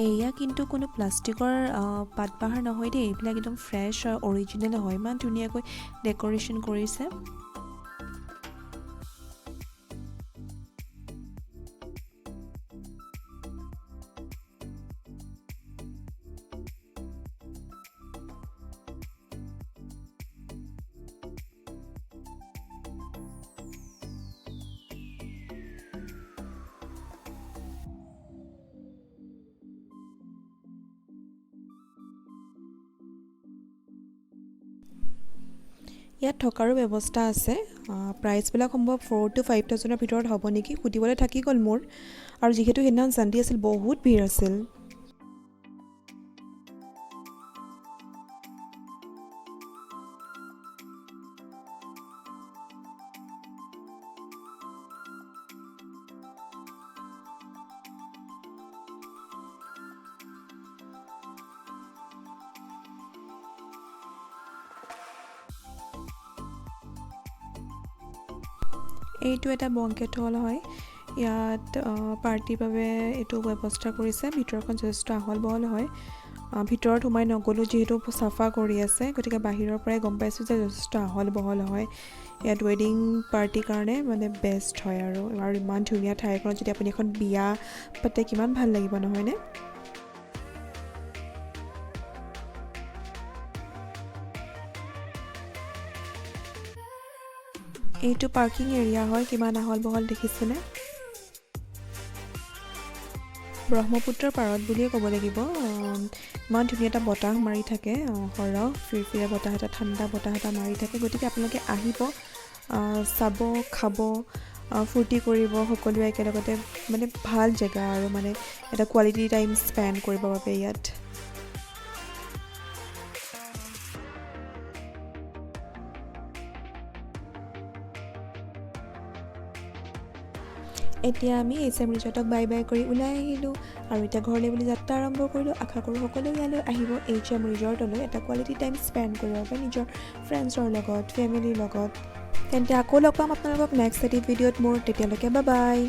এয়া কিন্তু কোনো প্লাষ্টিকৰ পাতবাহাৰ নহয় দেই, এইবিলাক একদম ফ্ৰেছ আৰু অৰিজিনেল হয়। ইমান ধুনীয়াকৈ ডেক'ৰেশ্যন কৰিছে। ইয়াত থকাৰো ব্যৱস্থা আছে। প্ৰাইচবিলাক সম্ভৱ 4,000 to 5,000 ভিতৰত হ'ব নেকি, সুধিবলৈ থাকি গ'ল মোৰ। আৰু যিহেতু সেইদিনাখন চানডে আছিল, বহুত ভিৰ আছিল। এইটো এটা বেংকুৱেট হল হয়। ইয়াত পাৰ্টিৰ বাবে এইটো ব্যৱস্থা কৰিছে। ভিতৰখন যথেষ্ট আহল বহল হয়। ভিতৰত সোমাই নগ'লোঁ যিহেতু চাফা কৰি আছে, গতিকে বাহিৰৰ পৰাই গম পাইছোঁ যে যথেষ্ট আহল বহল হয়। ইয়াত ৱেডিং পাৰ্টিৰ কাৰণে মানে বেষ্ট হয় আৰু ইমান ধুনীয়া ঠাইখনত যদি আপুনি এখন বিয়া পাতে কিমান ভাল লাগিব নহয়নে? এইটো পাৰ্কিং এৰিয়া হয়, কিমান আহল বহল দেখিছেনে? ব্ৰহ্মপুত্ৰৰ পাৰত বুলিয়ে ক'ব লাগিব। ইমান ধুনীয়া এটা বতাহ মাৰি থাকে, সৰহ ফিৰফিৰা বতাহ এটা, ঠাণ্ডা বতাহ এটা মাৰি থাকে। গতিকে আপোনালোকে আহিব, চাব, খাব, ফূৰ্তি কৰিব সকলোৱে একেলগতে। মানে ভাল জেগা আৰু মানে এটা কোৱালিটি টাইম স্পেণ্ড কৰিবৰ বাবে ইয়াত। এতিয়া আমি HM ৰিজৰ্টক বাই বাই কৰি ওলাই আহিলোঁ আৰু এতিয়া ঘৰলৈ বুলি যাত্ৰা আৰম্ভ কৰিলোঁ। আশা কৰোঁ সকলোৱে ইয়ালৈ আহিব HM ৰিজৰ্টলৈ এটা কোৱালিটি টাইম স্পেণ্ড কৰিব বাবে নিজৰ ফ্ৰেণ্ডছৰ লগত, ফেমিলিৰ লগত। তেন্তে আকৌ লগ পাম আপোনালোকক নেক্সট এডিট ভিডিঅ'ত মোৰ। তেতিয়ালৈকে বাই বাই।